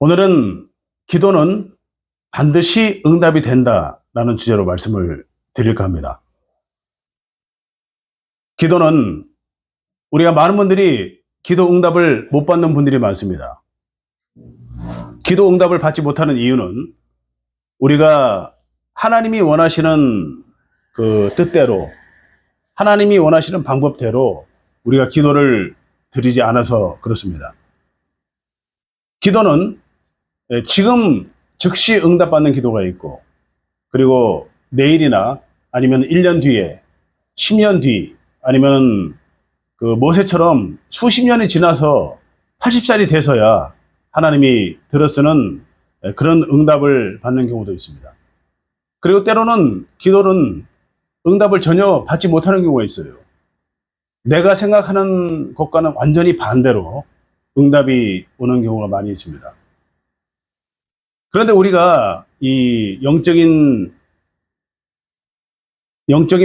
오늘은 기도는 반드시 응답이 된다라는 주제로 말씀을 드릴까 합니다. 기도는 우리가 많은 분들이 기도 응답을 못 받는 분들이 많습니다. 기도 응답을 받지 못하는 이유는 우리가 하나님이 원하시는 그 뜻대로, 하나님이 원하시는 방법대로 우리가 기도를 드리지 않아서 그렇습니다. 기도는 지금 즉시 응답받는 기도가 있고, 그리고 내일이나 아니면 1년 뒤에, 10년 뒤, 아니면 그 모세처럼 수십 년이 지나서 80살이 돼서야 하나님이 들어쓰는 그런 응답을 받는 경우도 있습니다. 그리고 때로는 기도는 응답을 전혀 받지 못하는 경우가 있어요. 내가 생각하는 것과는 완전히 반대로 응답이 오는 경우가 많이 있습니다. 그런데 우리가 이 영적인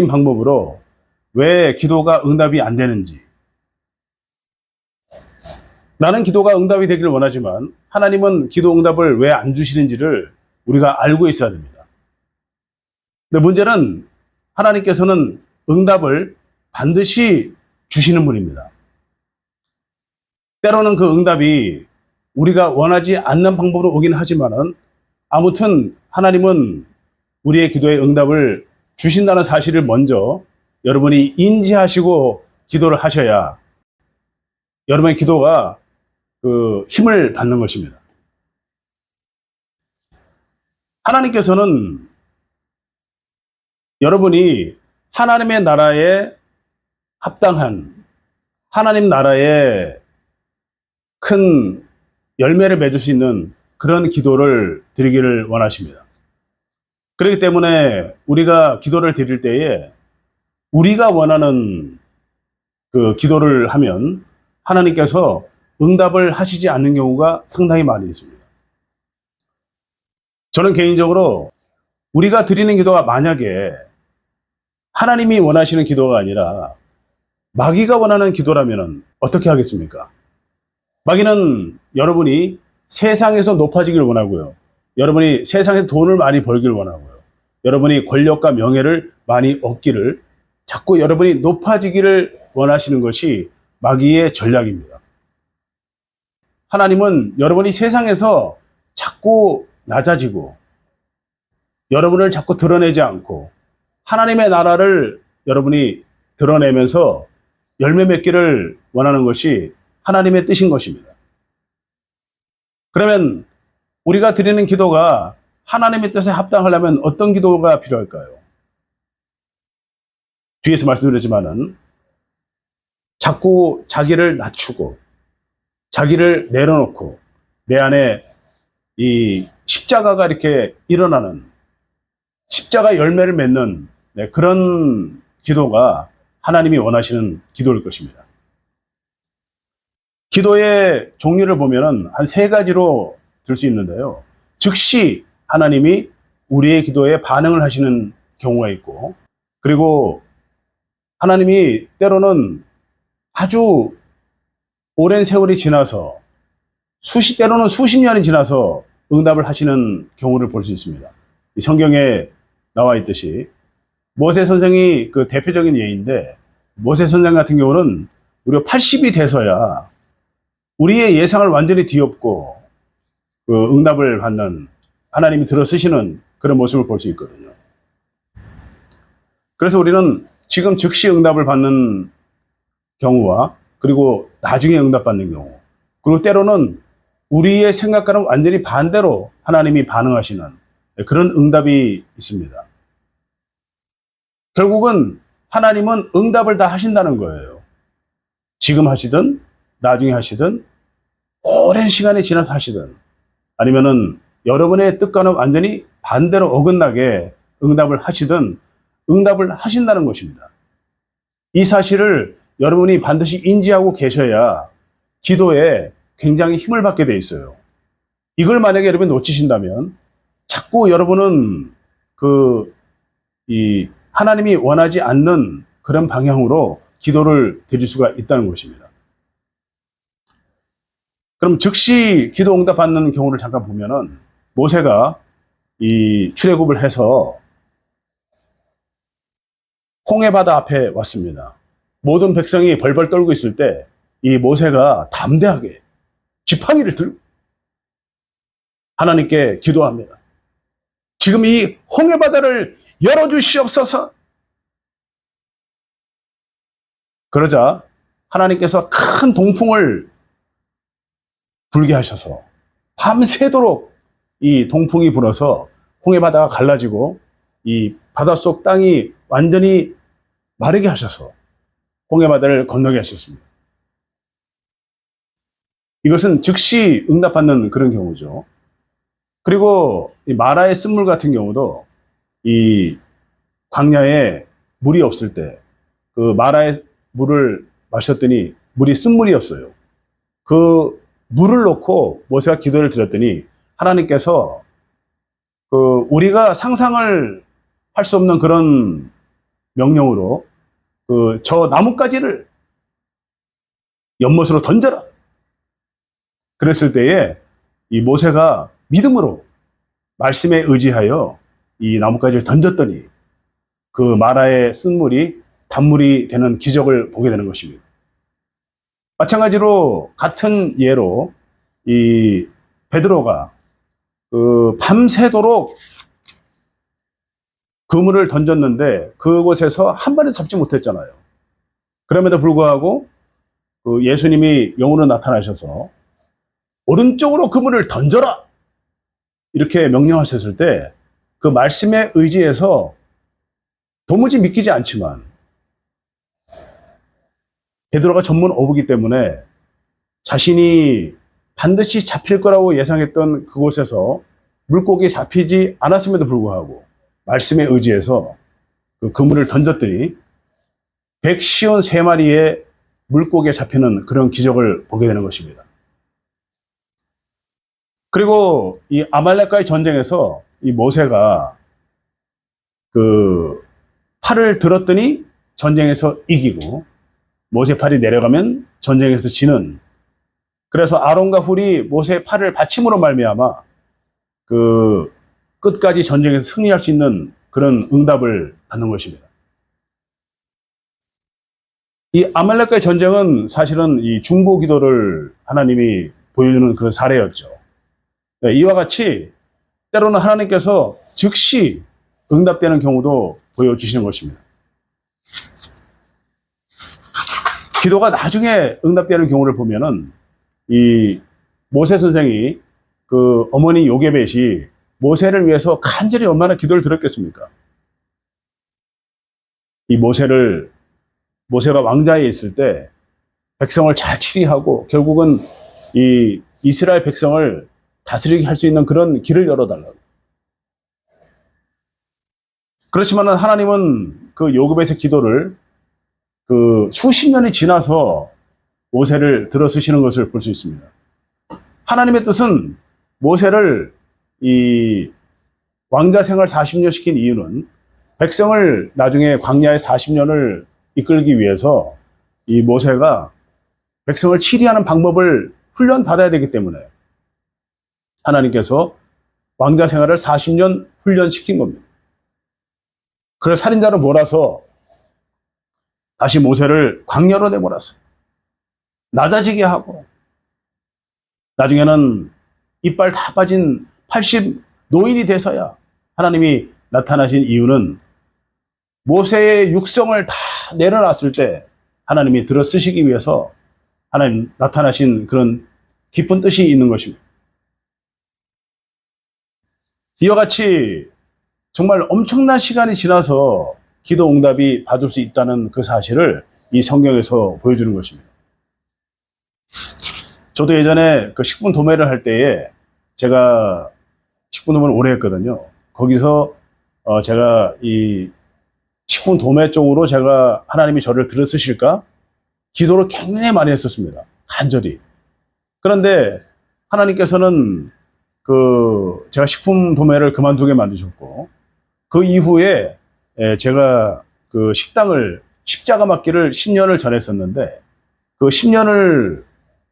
방법으로 왜 기도가 응답이 안 되는지, 나는 기도가 응답이 되기를 원하지만 하나님은 기도 응답을 왜 안 주시는지를 우리가 알고 있어야 됩니다. 근데 문제는 하나님께서는 응답을 반드시 주시는 분입니다. 때로는 그 응답이 우리가 원하지 않는 방법으로 오긴 하지만은 아무튼 하나님은 우리의 기도의 응답을 주신다는 사실을 먼저 여러분이 인지하시고 기도를 하셔야 여러분의 기도가 그 힘을 받는 것입니다. 하나님께서는 여러분이 하나님의 나라에 합당한, 하나님 나라에 큰 열매를 맺을 수 있는 그런 기도를 드리기를 원하십니다. 그렇기 때문에 우리가 기도를 드릴 때에 우리가 원하는 그 기도를 하면 하나님께서 응답을 하시지 않는 경우가 상당히 많이 있습니다. 저는 개인적으로 우리가 드리는 기도가 만약에 하나님이 원하시는 기도가 아니라 마귀가 원하는 기도라면 어떻게 하겠습니까? 마귀는 여러분이 세상에서 높아지길 원하고요. 여러분이 세상에서 돈을 많이 벌길 원하고요. 여러분이 권력과 명예를 많이 얻기를, 자꾸 여러분이 높아지기를 원하시는 것이 마귀의 전략입니다. 하나님은 여러분이 세상에서 자꾸 낮아지고 여러분을 자꾸 드러내지 않고 하나님의 나라를 여러분이 드러내면서 열매 맺기를 원하는 것이 하나님의 뜻인 것입니다. 그러면 우리가 드리는 기도가 하나님의 뜻에 합당하려면 어떤 기도가 필요할까요? 뒤에서 말씀드렸지만은 자꾸 자기를 낮추고 자기를 내려놓고 내 안에 이 십자가가 이렇게 일어나는, 십자가 열매를 맺는 그런 기도가 하나님이 원하시는 기도일 것입니다. 기도의 종류를 보면은 한 세 가지로 들 수 있는데요. 즉시 하나님이 우리의 기도에 반응을 하시는 경우가 있고, 그리고 하나님이 때로는 아주 오랜 세월이 지나서 때로는 수십 년이 지나서 응답을 하시는 경우를 볼 수 있습니다. 이 성경에 나와 있듯이 모세 선생이 그 대표적인 예인데, 모세 선생 같은 경우는 무려 80이 돼서야 우리의 예상을 완전히 뒤엎고 그 응답을 받는, 하나님이 들어쓰시는 그런 모습을 볼 수 있거든요. 그래서 우리는 지금 즉시 응답을 받는 경우와, 그리고 나중에 응답받는 경우, 그리고 때로는 우리의 생각과는 완전히 반대로 하나님이 반응하시는 그런 응답이 있습니다. 결국은 하나님은 응답을 다 하신다는 거예요. 지금 하시든 나중에 하시든 오랜 시간이 지나서 하시든, 아니면은 여러분의 뜻과는 완전히 반대로 어긋나게 응답을 하시든 응답을 하신다는 것입니다. 이 사실을 여러분이 반드시 인지하고 계셔야 기도에 굉장히 힘을 받게 돼 있어요. 이걸 만약에 여러분이 놓치신다면 자꾸 여러분은 하나님이 원하지 않는 그런 방향으로 기도를 드릴 수가 있다는 것입니다. 그럼 즉시 기도 응답 받는 경우를 잠깐 보면은 모세가 이 출애굽을 해서 홍해 바다 앞에 왔습니다. 모든 백성이 벌벌 떨고 있을 때 이 모세가 담대하게 지팡이를 들고 하나님께 기도합니다. 지금 이 홍해 바다를 열어주시옵소서. 그러자 하나님께서 큰 동풍을 불게 하셔서 밤새도록 이 동풍이 불어서 홍해 바다가 갈라지고 이 바닷속 땅이 완전히 마르게 하셔서 홍해 바다를 건너게 하셨습니다. 이것은 즉시 응답받는 그런 경우죠. 그리고 이 마라의 쓴물 같은 경우도 이 광야에 물이 없을 때 그 마라의 물을 마셨더니 물이 쓴물이었어요. 그 물을 놓고 모세가 기도를 드렸더니 하나님께서 그 우리가 상상을 할 수 없는 그런 명령으로 그 저 나뭇가지를 연못으로 던져라. 그랬을 때에 이 모세가 믿음으로 말씀에 의지하여 이 나뭇가지를 던졌더니 그 마라의 쓴물이 단물이 되는 기적을 보게 되는 것입니다. 마찬가지로 같은 예로 이 베드로가 그 밤새도록 그물을 던졌는데 그곳에서 한 마리도 잡지 못했잖아요. 그럼에도 불구하고 그 예수님이 영으로 나타나셔서 오른쪽으로 그물을 던져라! 이렇게 명령하셨을 때 그 말씀에 의지해서 도무지 믿기지 않지만 베드로가 전문 어부기 때문에 자신이 반드시 잡힐 거라고 예상했던 그곳에서 물고기 잡히지 않았음에도 불구하고 말씀에 의지해서 그 그물을 던졌더니 153마리의 물고기에 잡히는 그런 기적을 보게 되는 것입니다. 그리고 이 아말렉과의 전쟁에서 이 모세가 그 팔을 들었더니 전쟁에서 이기고 모세 팔이 내려가면 전쟁에서 지는, 그래서 아론과 훌이 모세의 팔을 받침으로 말미암아 그 끝까지 전쟁에서 승리할 수 있는 그런 응답을 받는 것입니다. 이 아말렉과의 전쟁은 사실은 이 중보 기도를 하나님이 보여주는 그런 사례였죠. 이와 같이 때로는 하나님께서 즉시 응답되는 경우도 보여주시는 것입니다. 기도가 나중에 응답되는 경우를 보면은 이 모세 선생이 그 어머니 요게벳이 모세를 위해서 간절히 얼마나 기도를 드렸겠습니까? 이 모세가 왕자에 있을 때 백성을 잘 치리하고 결국은 이 이스라엘 백성을 다스리게 할 수 있는 그런 길을 열어달라고. 그렇지만 하나님은 그 요게벳의 기도를 그 수십 년이 지나서 모세를 들어쓰시는 것을 볼 수 있습니다. 하나님의 뜻은 모세를 이 왕자 생활 40년 시킨 이유는 백성을 나중에 광야의 40년을 이끌기 위해서 이 모세가 백성을 치리하는 방법을 훈련받아야 되기 때문에 하나님께서 왕자 생활을 40년 훈련시킨 겁니다. 그래서 살인자로 몰아서 다시 모세를 광야로 내몰았어요. 낮아지게 하고 나중에는 이빨 다 빠진 80 노인이 돼서야 하나님이 나타나신 이유는 모세의 육성을 다 내려놨을 때 하나님이 들어 쓰시기 위해서 하나님 나타나신 그런 깊은 뜻이 있는 것입니다. 이와 같이 정말 엄청난 시간이 지나서 기도 응답이 받을 수 있다는 그 사실을 이 성경에서 보여주는 것입니다. 저도 예전에 그 식분 도매를 할 때에 제가 식분 도매를 오래 했거든요. 거기서 제가 이 식분 도매 쪽으로 제가 하나님이 저를 들어 쓰실까 기도를 굉장히 많이 했었습니다. 간절히. 그런데 하나님께서는 그 제가 식품 도매를 그만두게 만드셨고 그 이후에 제가 그 식당을 십자가 맡기를 10년을 전했었는데 그 10년을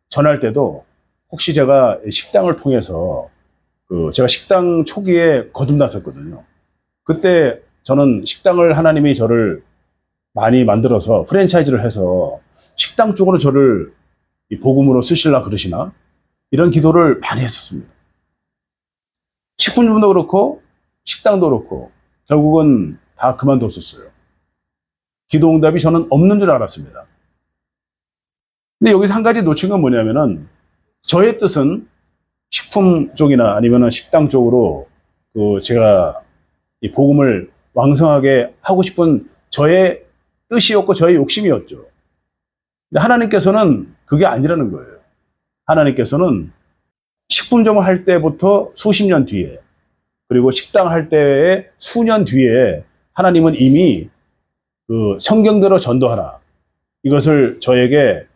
전할 때도 혹시 제가 식당을 통해서 제가 식당 초기에 거듭났었거든요. 그때 저는 식당을 하나님이 저를 많이 만들어서 프랜차이즈를 해서 식당 쪽으로 저를 이 복음으로 쓰시려 그러시나? 이런 기도를 많이 했었습니다. 식품점도 그렇고 식당도 그렇고 결국은 다 그만뒀었어요. 기도 응답이 저는 없는 줄 알았습니다. 근데 여기서 한 가지 놓친 건 뭐냐면은 저의 뜻은 식품 쪽이나 아니면은 식당 쪽으로 제가 이 복음을 왕성하게 하고 싶은 저의 뜻이었고 저의 욕심이었죠. 근데 하나님께서는 그게 아니라는 거예요. 하나님께서는 식품점을 할 때부터 수십 년 뒤에 그리고 식당 할 때의 수년 뒤에 하나님은 이미 성경대로 전도하라. 이것을 저에게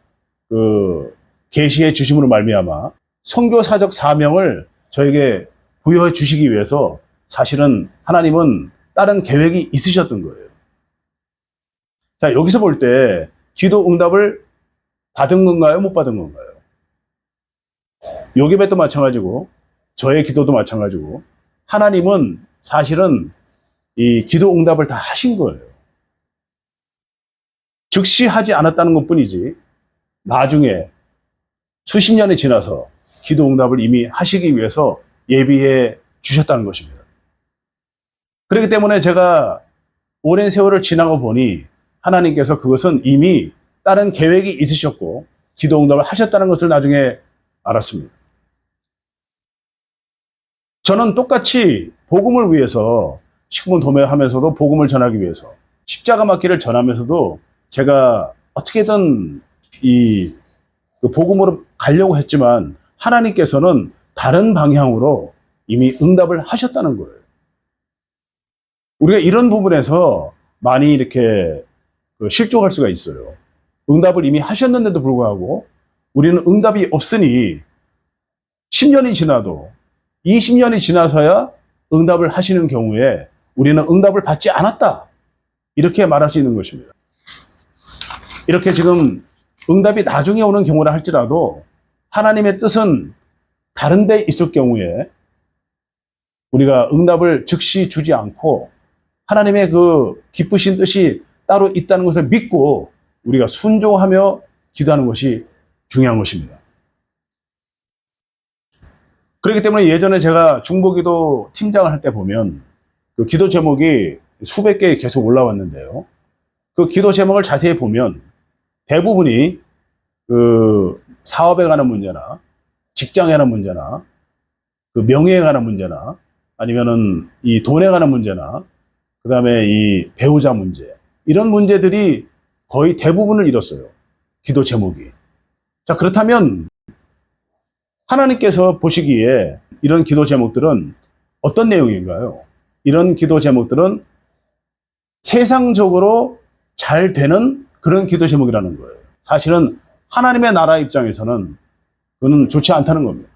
계시해 주심으로 말미암아 선교사적 사명을 저에게 부여해 주시기 위해서 사실은 하나님은 다른 계획이 있으셨던 거예요. 자, 여기서 볼 때 기도 응답을 받은 건가요? 못 받은 건가요? 요기벳도 마찬가지고 저의 기도도 마찬가지고 하나님은 사실은 이 기도 응답을 다 하신 거예요. 즉시 하지 않았다는 것뿐이지 나중에 수십 년이 지나서 기도 응답을 이미 하시기 위해서 예비해 주셨다는 것입니다. 그렇기 때문에 제가 오랜 세월을 지나고 보니 하나님께서 그것은 이미 다른 계획이 있으셨고 기도 응답을 하셨다는 것을 나중에 알았습니다. 저는 똑같이 복음을 위해서 식품 도매하면서도 복음을 전하기 위해서 십자가 맞기를 전하면서도 제가 어떻게든 그 복음으로 가려고 했지만 하나님께서는 다른 방향으로 이미 응답을 하셨다는 거예요. 우리가 이런 부분에서 많이 이렇게 실족할 수가 있어요. 응답을 이미 하셨는데도 불구하고 우리는 응답이 없으니 10년이 지나도 20년이 지나서야 응답을 하시는 경우에 우리는 응답을 받지 않았다. 이렇게 말할 수 있는 것입니다. 이렇게 지금 응답이 나중에 오는 경우라 할지라도 하나님의 뜻은 다른 데 있을 경우에 우리가 응답을 즉시 주지 않고 하나님의 그 기쁘신 뜻이 따로 있다는 것을 믿고 우리가 순종하며 기도하는 것이 중요한 것입니다. 그렇기 때문에 예전에 제가 중보기도 팀장을 할 때 보면 그 기도 제목이 수백 개 계속 올라왔는데요. 그 기도 제목을 자세히 보면 대부분이 그 사업에 관한 문제나 직장에 관한 문제나 그 명예에 관한 문제나 아니면은 이 돈에 관한 문제나 그 다음에 이 배우자 문제 이런 문제들이 거의 대부분을 이뤘어요. 기도 제목이. 자, 그렇다면 하나님께서 보시기에 이런 기도 제목들은 어떤 내용인가요? 이런 기도 제목들은 세상적으로 잘 되는 그런 기도 제목이라는 거예요. 사실은 하나님의 나라 입장에서는 그거는 좋지 않다는 겁니다.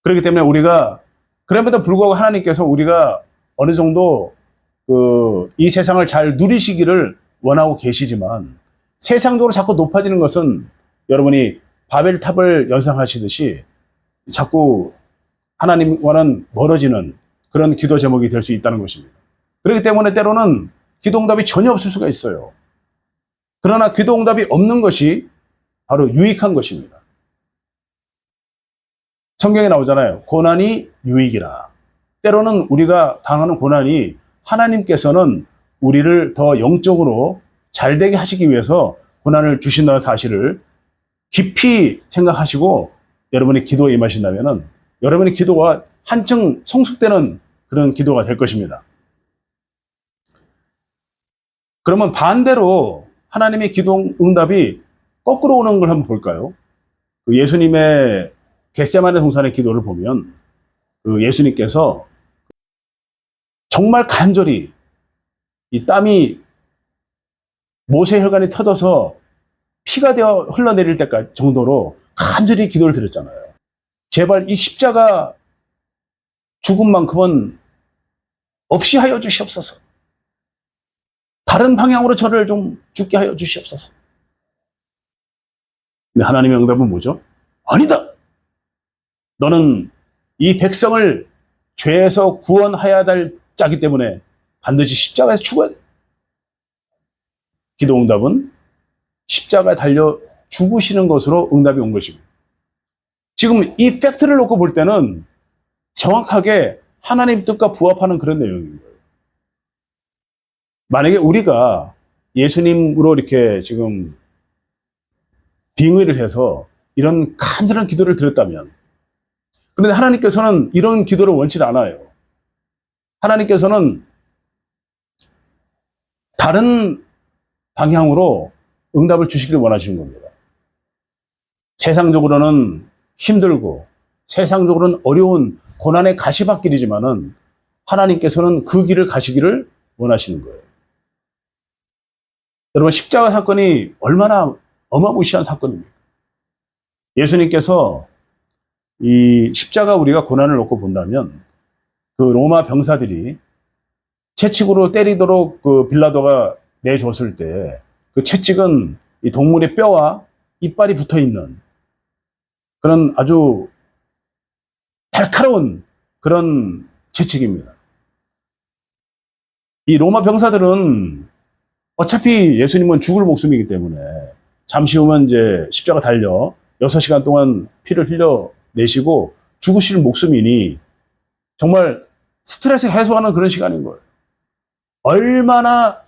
그렇기 때문에 우리가 그럼에도 불구하고 하나님께서 우리가 어느 정도 이 세상을 잘 누리시기를 원하고 계시지만 세상적으로 자꾸 높아지는 것은 여러분이 바벨탑을 연상하시듯이 자꾸 하나님과는 멀어지는 그런 기도 제목이 될 수 있다는 것입니다. 그렇기 때문에 때로는 기도 응답이 전혀 없을 수가 있어요. 그러나 기도 응답이 없는 것이 바로 유익한 것입니다. 성경에 나오잖아요. 고난이 유익이라. 때로는 우리가 당하는 고난이 하나님께서는 우리를 더 영적으로 잘되게 하시기 위해서 고난을 주신다는 사실을 깊이 생각하시고 여러분이 기도에 임하신다면 여러분의 기도가 한층 성숙되는 그런 기도가 될 것입니다. 그러면 반대로 하나님의 기도 응답이 거꾸로 오는 걸 한번 볼까요? 예수님의 겟세마네 동산의 기도를 보면 예수님께서 정말 간절히 이 땀이 모세 혈관이 터져서 피가 되어 흘러내릴 때까지 정도로 간절히 기도를 드렸잖아요. 제발 이 십자가 죽음만큼은 없이 하여 주시옵소서. 다른 방향으로 저를 좀 죽게 하여 주시옵소서. 근데 하나님의 응답은 뭐죠? 아니다. 너는 이 백성을 죄에서 구원하여야 될 자기 때문에 반드시 십자가에서 죽어야 돼. 기도 응답은 십자가에 달려 죽으시는 것으로 응답이 온 것입니다. 지금 이 팩트를 놓고 볼 때는 정확하게 하나님 뜻과 부합하는 그런 내용인 거예요. 만약에 우리가 예수님으로 이렇게 지금 빙의를 해서 이런 간절한 기도를 드렸다면, 그런데 하나님께서는 이런 기도를 원치 않아요. 하나님께서는 다른 방향으로 응답을 주시기를 원하시는 겁니다. 세상적으로는 힘들고 세상적으로는 어려운 고난의 가시밭길이지만은 하나님께서는 그 길을 가시기를 원하시는 거예요. 여러분, 십자가 사건이 얼마나 어마무시한 사건입니까? 예수님께서 이 십자가 우리가 고난을 놓고 본다면 그 로마 병사들이 채찍으로 때리도록 그 빌라도가 내줬을 때 그 채찍은 이 동물의 뼈와 이빨이 붙어 있는 그런 아주 날카로운 그런 채찍입니다. 이 로마 병사들은 어차피 예수님은 죽을 목숨이기 때문에 잠시 후면 이제 십자가 달려 6시간 동안 피를 흘려내시고 죽으실 목숨이니 정말 스트레스 해소하는 그런 시간인 거예요. 얼마나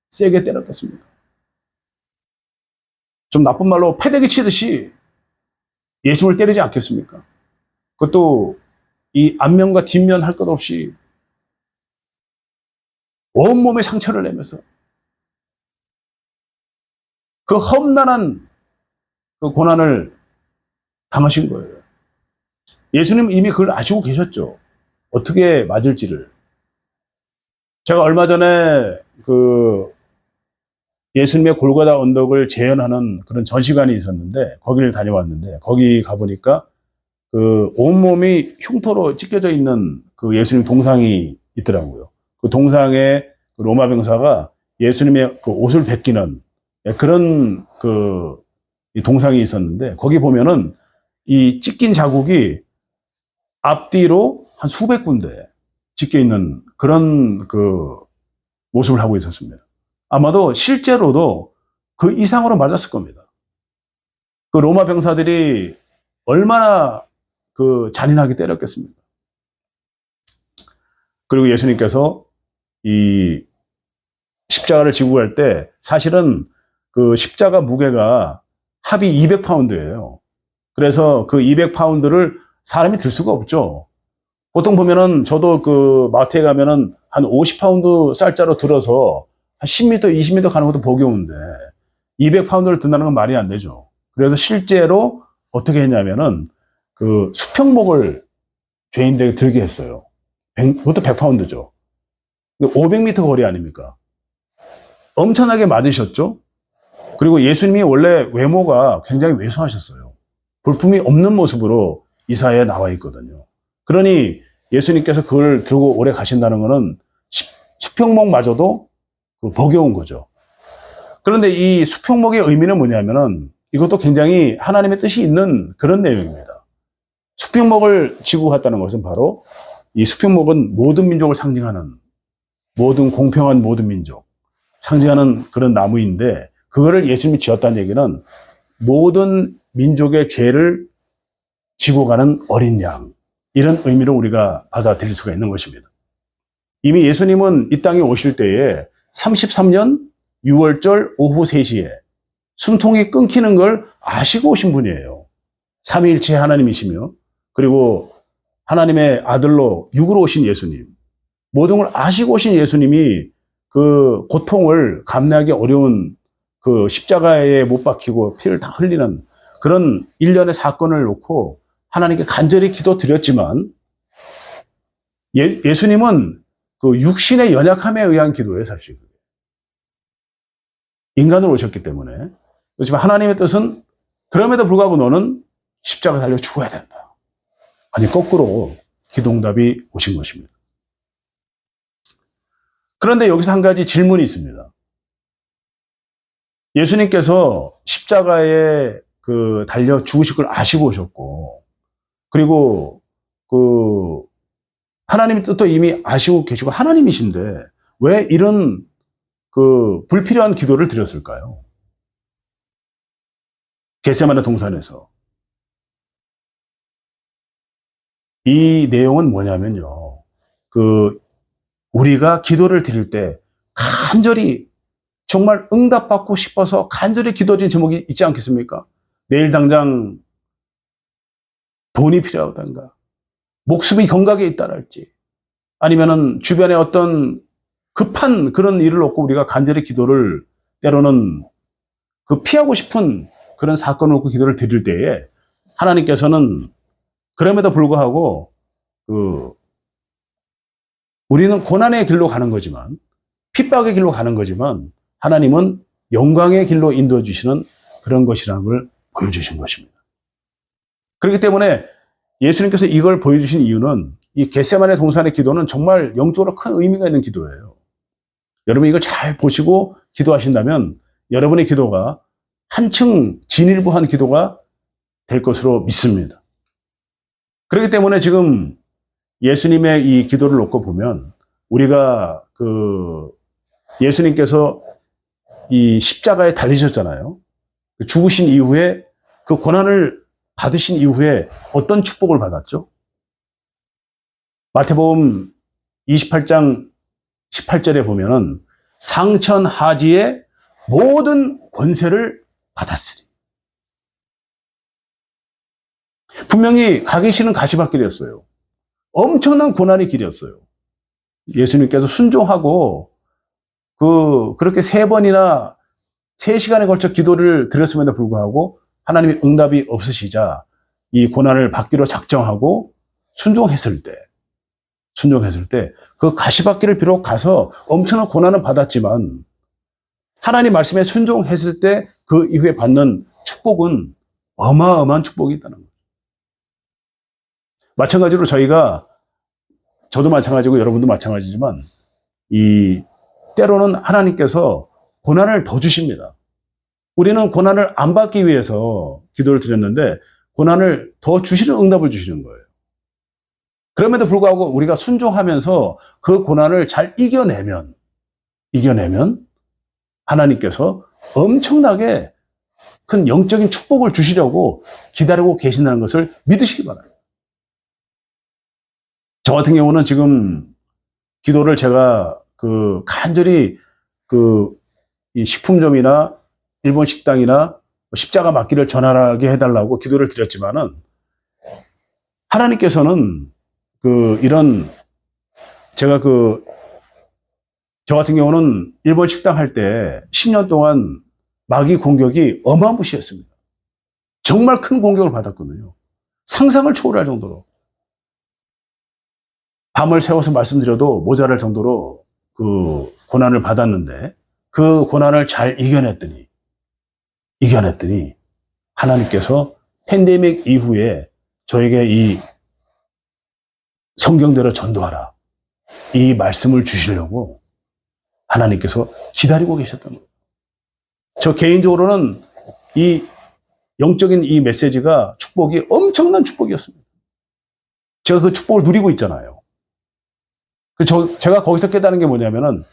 세게 때렸겠습니까? 좀 나쁜 말로 패대기 치듯이 예수님을 때리지 않겠습니까? 그것도 이 앞면과 뒷면 할 것 없이 온몸에 상처를 내면서 그 험난한 그 고난을 당하신 거예요. 예수님 이미 그걸 아시고 계셨죠. 어떻게 맞을지를. 제가 얼마 전에 그 예수님의 골고다 언덕을 재현하는 그런 전시관이 있었는데 거기를 다녀왔는데 거기 가보니까 그 온몸이 흉터로 찢겨져 있는 그 예수님 동상이 있더라고요. 그 동상에 그 로마 병사가 예수님의 그 옷을 벗기는 그런 그 동상이 있었는데 거기 보면은 이 찢긴 자국이 앞뒤로 한 수백 군데 찢겨 있는 그런 그 모습을 하고 있었습니다. 아마도 실제로도 그 이상으로 맞았을 겁니다. 그 로마 병사들이 얼마나 그 잔인하게 때렸겠습니까? 그리고 예수님께서 이 십자가를 지고 갈 때 사실은 그 십자가 무게가 합이 200파운드예요. 그래서 그 200파운드를 사람이 들 수가 없죠. 보통 보면은 저도 그 마트에 가면은 한 50파운드 쌀자로 들어서 한 10m, 20m 가는 것도 보기운데 200파운드를 든다는 건 말이 안 되죠. 그래서 실제로 어떻게 했냐면은 그 수평목을 죄인들에게 들게 했어요. 그것도 100파운드죠. 500m 거리 아닙니까? 엄청나게 맞으셨죠? 그리고 예수님이 원래 외모가 굉장히 왜소하셨어요. 볼품이 없는 모습으로 이사야에 나와 있거든요. 그러니 예수님께서 그걸 들고 오래 가신다는 것은 수평목마저도 버거운 거죠. 그런데 이 수평목의 의미는 뭐냐면은 이것도 굉장히 하나님의 뜻이 있는 그런 내용입니다. 수평목을 지고 갔다는 것은 바로 이 수평목은 모든 민족을 상징하는 모든 공평한 모든 민족 상징하는 그런 나무인데 그거를 예수님이 지었다는 얘기는 모든 민족의 죄를 지고 가는 어린 양 이런 의미로 우리가 받아들일 수가 있는 것입니다. 이미 예수님은 이 땅에 오실 때에 33년 6월절 오후 3시에 숨통이 끊기는 걸 아시고 오신 분이에요. 삼위일체 하나님이시며 그리고 하나님의 아들로 육으로 오신 예수님 모든 걸 아시고 오신 예수님이 그 고통을 감내하기 어려운 그 십자가에 못 박히고 피를 다 흘리는 그런 일련의 사건을 놓고 하나님께 간절히 기도드렸지만 예수님은 그 육신의 연약함에 의한 기도예요, 사실. 인간으로 오셨기 때문에. 그렇지만 하나님의 뜻은 그럼에도 불구하고 너는 십자가 달려 죽어야 된다. 아니, 거꾸로 기도응답이 오신 것입니다. 그런데 여기서 한 가지 질문이 있습니다. 예수님께서 십자가에 달려 죽으실 걸 아시고 오셨고, 그리고 하나님 뜻도 이미 아시고 계시고 하나님이신데 왜 이런 불필요한 기도를 드렸을까요? 겟세마네 동산에서. 이 내용은 뭐냐면요. 우리가 기도를 드릴 때 간절히 정말 응답받고 싶어서 간절히 기도드린 제목이 있지 않겠습니까? 내일 당장 돈이 필요하다든가, 목숨이 경각에 있다랄지, 아니면은 주변에 어떤 급한 그런 일을 놓고 우리가 간절히 기도를 때로는 피하고 싶은 그런 사건을 놓고 기도를 드릴 때에 하나님께서는 그럼에도 불구하고 우리는 고난의 길로 가는 거지만, 핍박의 길로 가는 거지만 하나님은 영광의 길로 인도해 주시는 그런 것이라는 걸 보여주신 것입니다. 그렇기 때문에 예수님께서 이걸 보여주신 이유는 이 겟세마네 동산의 기도는 정말 영적으로 큰 의미가 있는 기도예요. 여러분 이걸 잘 보시고 기도하신다면 여러분의 기도가 한층 진일보한 기도가 될 것으로 믿습니다. 그렇기 때문에 지금 예수님의 이 기도를 놓고 보면 우리가 예수님께서 이 십자가에 달리셨잖아요. 죽으신 이후에 그 고난을 받으신 이후에 어떤 축복을 받았죠? 마태복음 28장 18절에 보면은 상천하지의 모든 권세를 받았으리. 분명히 가기 싫은 가시밭길이었어요. 엄청난 고난의 길이었어요. 예수님께서 순종하고 그렇게 3번이나 3시간에 걸쳐 기도를 드렸음에도 불구하고 하나님의 응답이 없으시자 이 고난을 받기로 작정하고 순종했을 때 그 가시밭길을 비록 가서 엄청난 고난을 받았지만 하나님 말씀에 순종했을 때 그 이후에 받는 축복은 어마어마한 축복이 있다는 거예요. 마찬가지로 저도 마찬가지고 여러분도 마찬가지지만 때로는 하나님께서 고난을 더 주십니다. 우리는 고난을 안 받기 위해서 기도를 드렸는데 고난을 더 주시는 응답을 주시는 거예요. 그럼에도 불구하고 우리가 순종하면서 그 고난을 잘 이겨내면 하나님께서 엄청나게 큰 영적인 축복을 주시려고 기다리고 계신다는 것을 믿으시기 바랍니다. 저 같은 경우는 지금 기도를 제가 간절히 이 식품점이나 일본 식당이나 십자가 맞기를 전하게 해달라고 기도를 드렸지만은 하나님께서는 제가 저 같은 경우는 일본 식당 할 때 10년 동안 마귀 공격이 어마무시했습니다. 정말 큰 공격을 받았거든요. 상상을 초월할 정도로. 밤을 새워서 말씀드려도 모자랄 정도로 고난을 받았는데 그 고난을 잘 이겨냈더니 하나님께서 팬데믹 이후에 저에게 이 성경대로 전도하라. 이 말씀을 주시려고 하나님께서 기다리고 계셨던 거예요. 저 개인적으로는 이 영적인 이 메시지가 축복이 엄청난 축복이었습니다. 제가 그 축복을 누리고 있잖아요. 제가 거기서 깨달은 게 뭐냐면은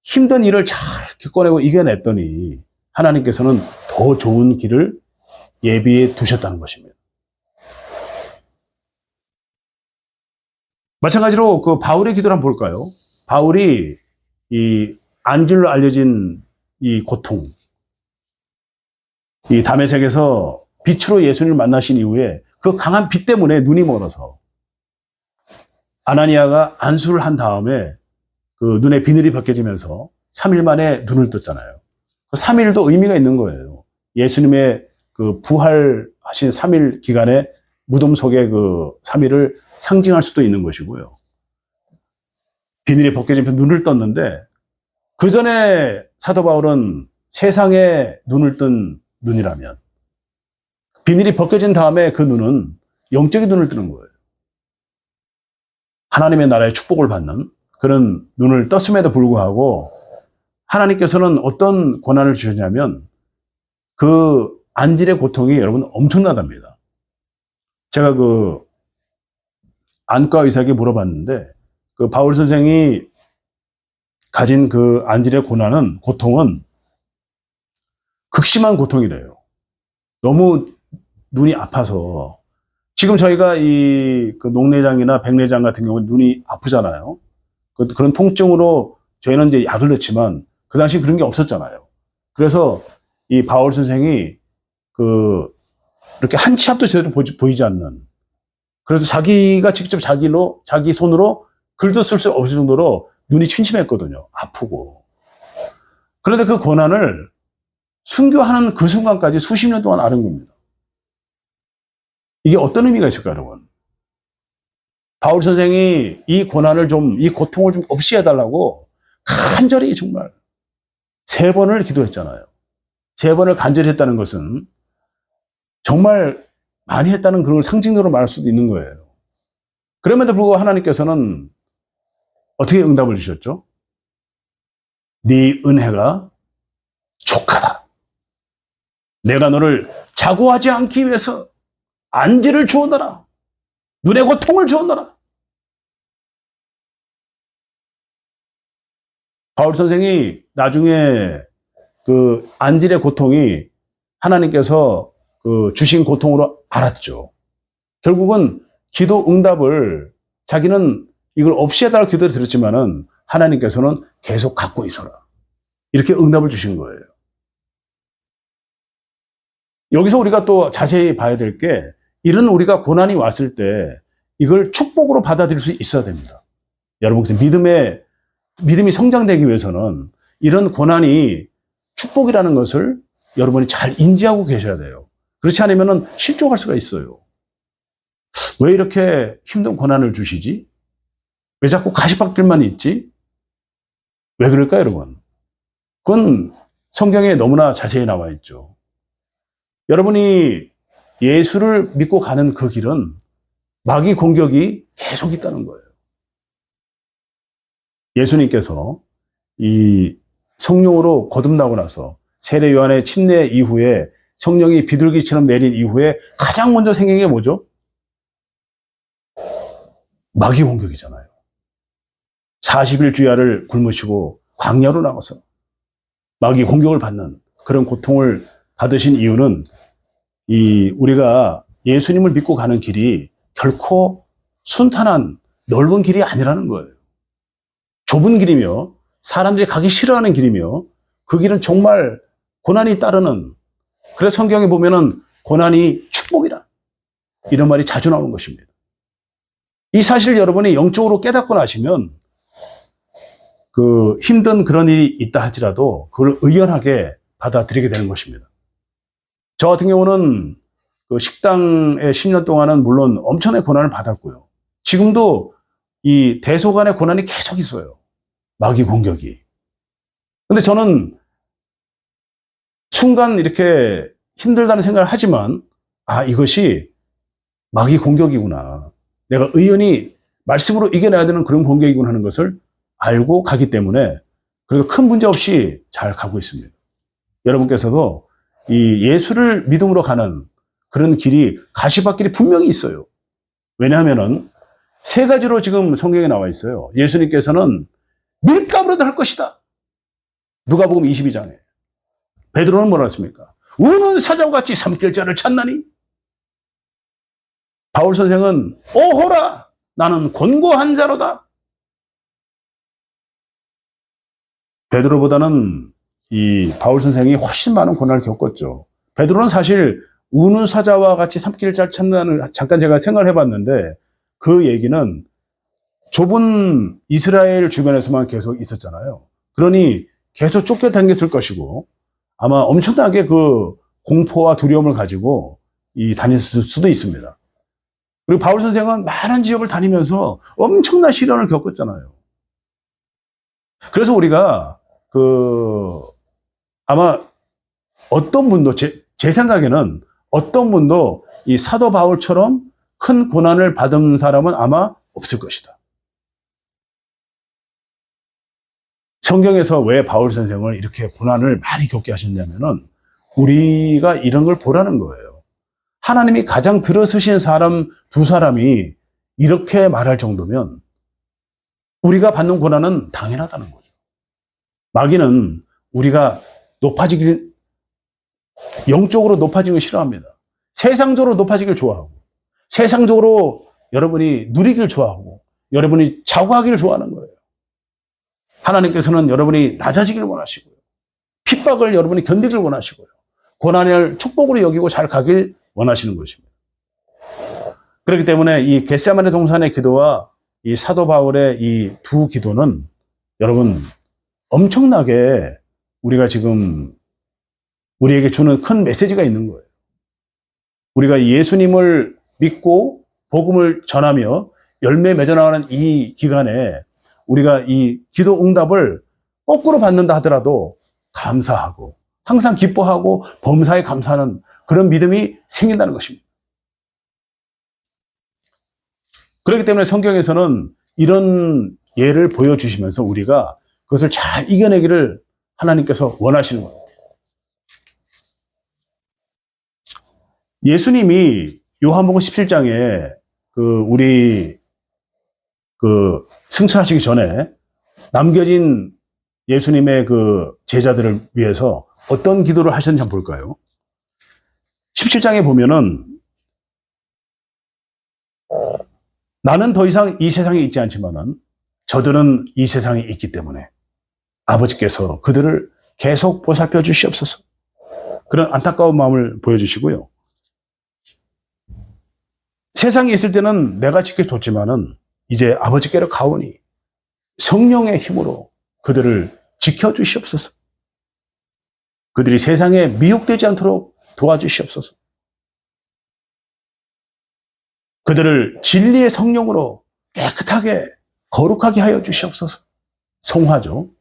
힘든 일을 잘 겪어내고 이겨냈더니 하나님께서는 더 좋은 길을 예비해 두셨다는 것입니다. 마찬가지로 바울의 기도를 한번 볼까요? 바울이 이 안줄로 알려진 이 고통, 이 다메섹에서 빛으로 예수님을 만나신 이후에 그 강한 빛 때문에 눈이 멀어서 아나니아가 안수를 한 다음에 눈에 비늘이 벗겨지면서 3일 만에 눈을 떴잖아요. 그 3일도 의미가 있는 거예요. 예수님의 부활하신 3일 기간에 무덤 속에 3일을 상징할 수도 있는 것이고요. 비늘이 벗겨지면서 눈을 떴는데 그 전에 사도 바울은 세상에 눈을 뜬 눈이라면 비늘이 벗겨진 다음에 그 눈은 영적인 눈을 뜨는 거예요. 하나님의 나라의 축복을 받는 그런 눈을 떴음에도 불구하고 하나님께서는 어떤 고난을 주셨냐면 안질의 고통이 여러분 엄청나답니다. 제가 그 안과 의사에게 물어봤는데 그 바울 선생이 가진 그 안질의 고통은 극심한 고통이래요. 너무 눈이 아파서 지금 저희가 그 녹내장이나 백내장 같은 경우는 눈이 아프잖아요. 그런 통증으로 저희는 이제 약을 넣지만 그 당시 그런 게 없었잖아요. 그래서 이 바울 선생이 이렇게 한 치 앞도 제대로 보이지 않는, 그래서 자기가 직접 자기 손으로 글도 쓸 수 없을 정도로 눈이 침침했거든요. 아프고. 그런데 그 고난을 순교하는 그 순간까지 수십 년 동안 앓은 겁니다. 이게 어떤 의미가 있을까요, 여러분? 바울 선생이 이 고난을 이 고통을 좀 없이 해달라고 간절히 정말 3번을 기도했잖아요. 3번을 간절히 했다는 것은 정말 많이 했다는 그런 상징으로 말할 수도 있는 거예요. 그럼에도 불구하고 하나님께서는 어떻게 응답을 주셨죠? 네 은혜가 족하다. 내가 너를 자고하지 않기 위해서 안지를 주었노라. 눈의 고통을 주었노라. 바울 선생이 나중에 그 안질의 고통이 하나님께서 주신 고통으로 알았죠. 결국은 기도 응답을 자기는 이걸 없이 해달라고 기도를 드렸지만은 하나님께서는 계속 갖고 있어라. 이렇게 응답을 주신 거예요. 여기서 우리가 또 자세히 봐야 될 게, 이런 우리가 고난이 왔을 때 이걸 축복으로 받아들일 수 있어야 됩니다. 여러분, 믿음이 성장되기 위해서는 이런 고난이 축복이라는 것을 여러분이 잘 인지하고 계셔야 돼요. 그렇지 않으면 실족할 수가 있어요. 왜 이렇게 힘든 고난을 주시지? 왜 자꾸 가시밭길만 있지? 왜 그럴까요, 여러분? 그건 성경에 너무나 자세히 나와 있죠. 여러분이 예수를 믿고 가는 그 길은 마귀 공격이 계속 있다는 거예요. 예수님께서 이 성령으로 거듭나고 나서 세례 요한의 침례 이후에 성령이 비둘기처럼 내린 이후에 가장 먼저 생긴 게 뭐죠? 마귀 공격이잖아요. 40일 주야를 굶으시고 광야로 나가서 마귀 공격을 받는 그런 고통을 받으신 이유는 우리가 예수님을 믿고 가는 길이 결코 순탄한 넓은 길이 아니라는 거예요. 좁은 길이며 사람들이 가기 싫어하는 길이며 그 길은 정말 고난이 따르는, 그래서 성경에 보면은 고난이 축복이라 이런 말이 자주 나오는 것입니다. 이 사실 여러분이 영적으로 깨닫고 나시면 힘든 그런 일이 있다 할지라도 그걸 의연하게 받아들이게 되는 것입니다. 저 같은 경우는 식당에 10년 동안은 물론 엄청나게 고난을 받았고요. 지금도 이 대소간의 고난이 계속 있어요. 마귀 공격이. 근데 저는 순간 이렇게 힘들다는 생각을 하지만, 이것이 마귀 공격이구나. 내가 의연히 말씀으로 이겨내야 되는 그런 공격이구나 하는 것을 알고 가기 때문에 그래도 큰 문제 없이 잘 가고 있습니다. 여러분께서도 이 예수를 믿음으로 가는 그런 길이 가시밭길이 분명히 있어요. 왜냐하면은 3가지로 지금 성경에 나와 있어요. 예수님께서는 밀가루로 할 것이다. 누가복음 22장에. 베드로는 뭐라 했습니까? 우는 사자와 같이 삼킬 자를 찾나니? 바울 선생은 오호라 나는 곤고한 자로다. 베드로보다는 이 바울 선생이 훨씬 많은 고난을 겪었죠. 베드로는 사실 우는 사자와 같이 삼킬 자를 찾나는 잠깐 제가 생각을 해봤는데, 그 얘기는 좁은 이스라엘 주변에서만 계속 있었잖아요. 그러니 계속 쫓겨다녔을 것이고 아마 엄청나게 그 공포와 두려움을 가지고 다녔을 수도 있습니다. 그리고 바울 선생은 많은 지역을 다니면서 엄청난 시련을 겪었잖아요. 그래서 우리가 아마 어떤 분도 제 생각에는 어떤 분도 이 사도 바울처럼 큰 고난을 받은 사람은 아마 없을 것이다. 성경에서 왜 바울 선생을 이렇게 고난을 많이 겪게 하셨냐면은 우리가 이런 걸 보라는 거예요. 하나님이 가장 들어서신 사람 두 사람이 이렇게 말할 정도면 우리가 받는 고난은 당연하다는 거죠. 마귀는 우리가 영적으로 높아지는 걸 싫어합니다. 세상적으로 높아지길 좋아하고, 세상적으로 여러분이 누리길 좋아하고, 여러분이 자고하기를 좋아하는 거예요. 하나님께서는 여러분이 낮아지길 원하시고요. 핍박을 여러분이 견디길 원하시고요. 고난을 축복으로 여기고 잘 가길 원하시는 것입니다. 그렇기 때문에 이 겟세마네 동산의 기도와 이 사도 바울의 이 두 기도는 여러분 엄청나게 우리가 지금 우리에게 주는 큰 메시지가 있는 거예요. 우리가 예수님을 믿고 복음을 전하며 열매 맺어나가는 이 기간에 우리가 이 기도 응답을 거꾸로 받는다 하더라도 감사하고 항상 기뻐하고 범사에 감사하는 그런 믿음이 생긴다는 것입니다. 그렇기 때문에 성경에서는 이런 예를 보여주시면서 우리가 그것을 잘 이겨내기를 하나님께서 원하시는 겁니다. 예수님이 요한복음 17장에 우리 승천하시기 전에 남겨진 예수님의 제자들을 위해서 어떤 기도를 하셨는지 한번 볼까요? 17장에 보면은 나는 더 이상 이 세상에 있지 않지만은 저들은 이 세상에 있기 때문에 아버지께서 그들을 계속 보살펴 주시옵소서. 그런 안타까운 마음을 보여주시고요. 세상에 있을 때는 내가 지켜줬지만은 이제 아버지께로 가오니 성령의 힘으로 그들을 지켜주시옵소서. 그들이 세상에 미혹되지 않도록 도와주시옵소서. 그들을 진리의 성령으로 깨끗하게 거룩하게 하여 주시옵소서. 성화죠.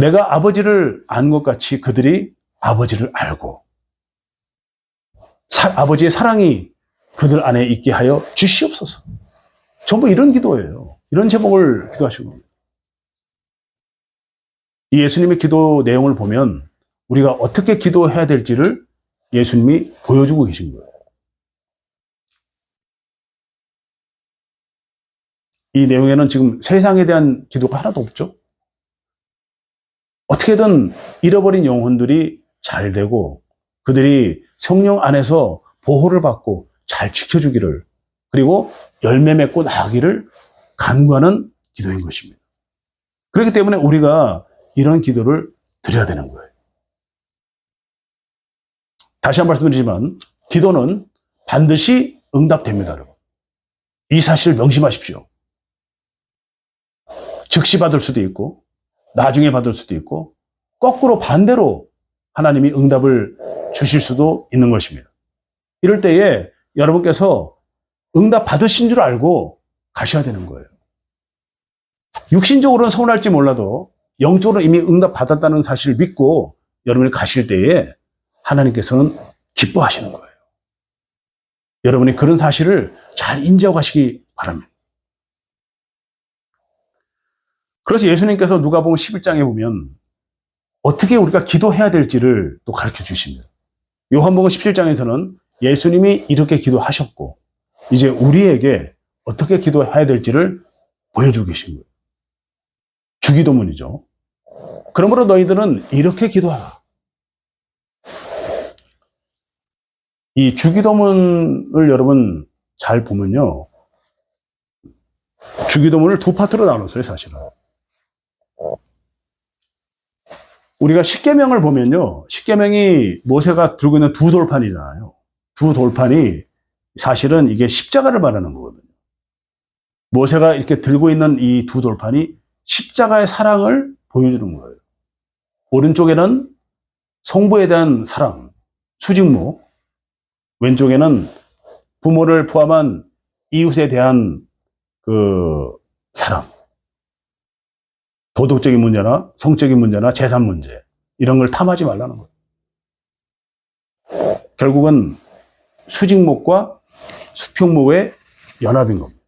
내가 아버지를 안 것 같이 그들이 아버지를 알고 아버지의 사랑이 그들 안에 있게 하여 주시옵소서. 전부 이런 기도예요. 이런 제목을 기도하시는 겁니다. 이 예수님의 기도 내용을 보면 우리가 어떻게 기도해야 될지를 예수님이 보여주고 계신 거예요. 이 내용에는 지금 세상에 대한 기도가 하나도 없죠. 어떻게든 잃어버린 영혼들이 잘 되고 그들이 성령 안에서 보호를 받고 잘 지켜주기를 그리고 열매 맺고 나가기를 간구하는 기도인 것입니다. 그렇기 때문에 우리가 이런 기도를 드려야 되는 거예요. 다시 한 번 말씀드리지만 기도는 반드시 응답됩니다, 여러분. 이 사실을 명심하십시오. 즉시 받을 수도 있고 나중에 받을 수도 있고 거꾸로 반대로 하나님이 응답을 주실 수도 있는 것입니다. 이럴 때에 여러분께서 응답 받으신 줄 알고 가셔야 되는 거예요. 육신적으로는 서운할지 몰라도 영적으로 이미 응답 받았다는 사실을 믿고 여러분이 가실 때에 하나님께서는 기뻐하시는 거예요. 여러분이 그런 사실을 잘 인지하고 가시기 바랍니다. 그래서 예수님께서 누가복음 11장에 보면 어떻게 우리가 기도해야 될지를 또 가르쳐 주십니다. 요한복음 17장에서는 예수님이 이렇게 기도하셨고 이제 우리에게 어떻게 기도해야 될지를 보여주고 계신 거예요. 주기도문이죠. 그러므로 너희들은 이렇게 기도하라. 이 주기도문을 여러분 잘 보면요. 주기도문을 두 파트로 나눴어요, 사실은. 우리가 십계명을 보면요. 십계명이 모세가 들고 있는 두 돌판이잖아요. 두 돌판이 사실은 이게 십자가를 말하는 거거든요. 모세가 이렇게 들고 있는 이 두 돌판이 십자가의 사랑을 보여주는 거예요. 오른쪽에는 성부에 대한 사랑, 수직목, 왼쪽에는 부모를 포함한 이웃에 대한 사랑, 도덕적인 문제나 성적인 문제나 재산 문제 이런 걸 탐하지 말라는 거예요. 결국은 수직목과 수평목의 연합인 겁니다.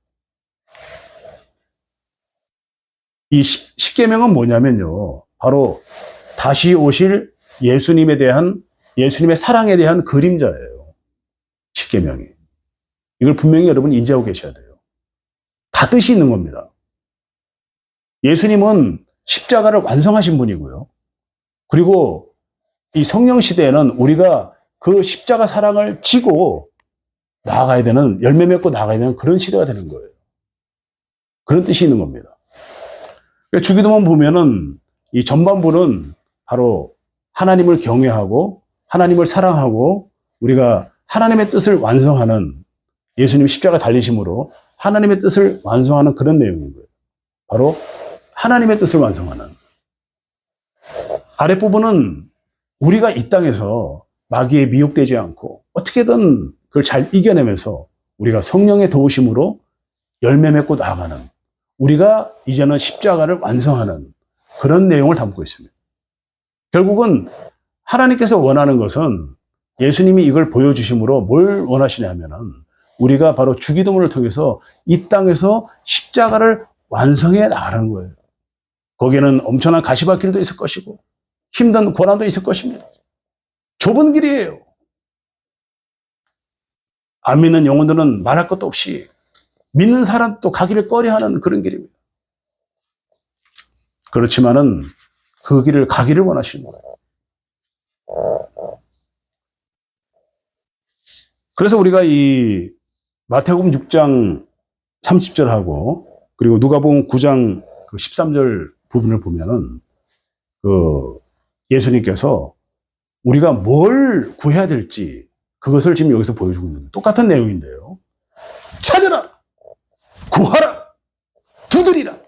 이 십계명은 뭐냐면요. 바로 다시 오실 예수님에 대한, 예수님의 사랑에 대한 그림자예요. 십계명이. 이걸 분명히 여러분 인지하고 계셔야 돼요. 다 뜻이 있는 겁니다. 예수님은 십자가를 완성하신 분이고요. 그리고 이 성령 시대에는 우리가 그 십자가 사랑을 지고 나아가야 되는, 열매 맺고 나아가야 되는 그런 시대가 되는 거예요. 그런 뜻이 있는 겁니다. 주기도문 보면은 이 전반부는 바로 하나님을 경외하고 하나님을 사랑하고 우리가 하나님의 뜻을 완성하는, 예수님 십자가 달리심으로 하나님의 뜻을 완성하는 그런 내용인 거예요. 바로 하나님의 뜻을 완성하는. 아랫부분은 우리가 이 땅에서 마귀에 미혹되지 않고 어떻게든 그걸 잘 이겨내면서 우리가 성령의 도우심으로 열매 맺고 나아가는, 우리가 이제는 십자가를 완성하는 그런 내용을 담고 있습니다. 결국은 하나님께서 원하는 것은, 예수님이 이걸 보여주심으로 뭘 원하시냐면은 우리가 바로 주기도문을 통해서 이 땅에서 십자가를 완성해 나가는 거예요. 거기에는 엄청난 가시밭길도 있을 것이고 힘든 고난도 있을 것입니다. 좁은 길이에요. 안 믿는 영혼들은 말할 것도 없이, 믿는 사람도 가기를 꺼려하는 그런 길입니다. 그렇지만은 그 길을 가기를 원하시는 거예요. 그래서 우리가 이 마태복음 6장 30절하고 그리고 누가복음 9장 13절 부분을 보면은 그 예수님께서 우리가 뭘 구해야 될지 그것을 지금 여기서 보여주고 있는 거예요. 똑같은 내용인데요. 찾아라! 구하라! 두드리라!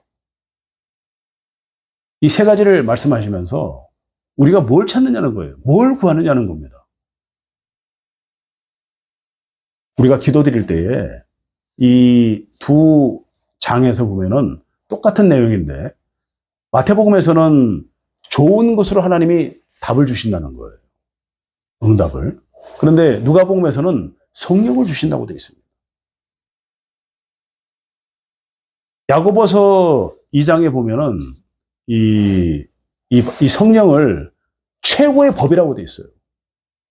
이 세 가지를 말씀하시면서 우리가 뭘 찾느냐는 거예요. 뭘 구하느냐는 겁니다. 우리가 기도 드릴 때에 이 두 장에서 보면은 똑같은 내용인데 마태복음에서는 좋은 것으로 하나님이 답을 주신다는 거예요. 응답을. 그런데 누가복음에서는 성령을 주신다고 되어 있습니다. 야고보서 2장에 보면은 이 성령을 최고의 법이라고 되어 있어요.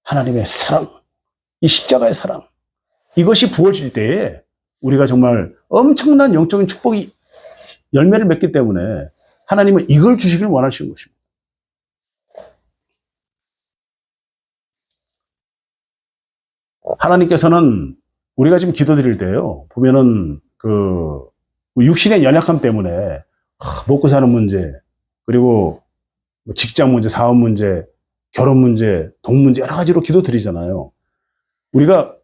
하나님의 사랑, 이 십자가의 사랑. 이것이 부어질 때에 우리가 정말 엄청난 영적인 축복이 열매를 맺기 때문에 하나님은 이걸 주시길 원하시는 것입니다. 하나님께서는 우리가 지금 기도드릴 때요, 보면은 그 육신의 연약함 때문에 먹고 사는 문제, 그리고 직장 문제, 사업 문제, 결혼 문제, 돈 문제 여러 가지로 기도드리잖아요. 우리가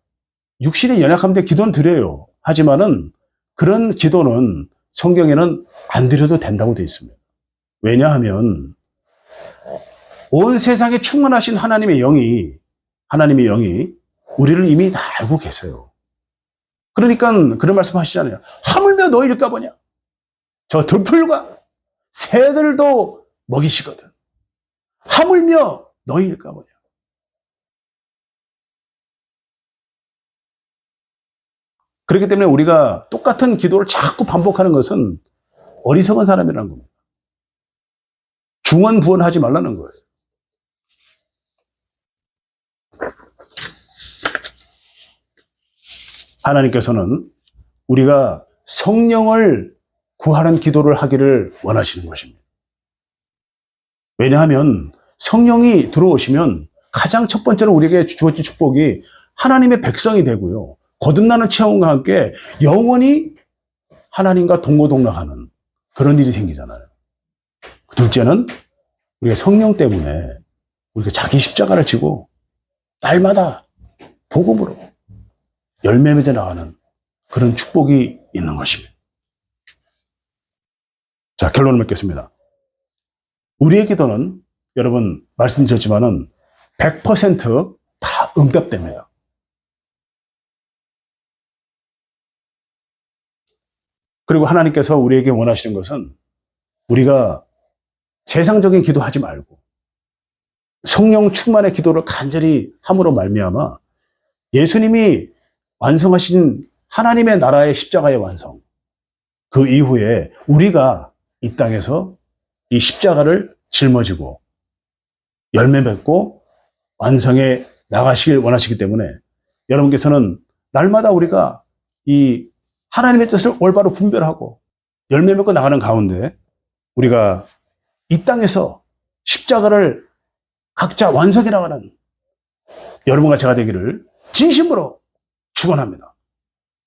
육신의 연약함 때문에 기도는 드려요. 하지만은 그런 기도는 성경에는 안 드려도 된다고 되어 있습니다. 왜냐하면 온 세상에 충만하신 하나님의 영이 우리를 이미 다 알고 계세요. 그러니까 그런 말씀 하시잖아요. 하물며 너희일까 보냐. 저 들풀과 새들도 먹이시거든. 하물며 너희일까 보냐. 그렇기 때문에 우리가 똑같은 기도를 자꾸 반복하는 것은 어리석은 사람이라는 겁니다. 중언부언하지 말라는 거예요. 하나님께서는 우리가 성령을 구하는 기도를 하기를 원하시는 것입니다. 왜냐하면 성령이 들어오시면 가장 첫 번째로 우리에게 주어진 축복이 하나님의 백성이 되고요. 거듭나는 체험과 함께 영원히 하나님과 동고동락하는 그런 일이 생기잖아요. 둘째는 우리가 성령 때문에 우리가 자기 십자가를 지고 날마다 복음으로 열매 맺어 나가는 그런 축복이 있는 것입니다. 자, 결론을 맺겠습니다. 우리의 기도는 여러분 말씀드렸지만은 100% 응답됩니다. 그리고 하나님께서 우리에게 원하시는 것은 우리가 세상적인 기도하지 말고 성령 충만의 기도를 간절히 함으로 말미암아 예수님이 완성하신 하나님의 나라의 십자가의 완성, 그 이후에 우리가 이 땅에서 이 십자가를 짊어지고 열매 맺고 완성해 나가시길 원하시기 때문에 여러분께서는 날마다 우리가 이 하나님의 뜻을 올바로 분별하고 열매 맺고 나가는 가운데 우리가 이 땅에서 십자가를 각자 완성해 나가는 여러분과 제가 되기를 진심으로 축원합니다.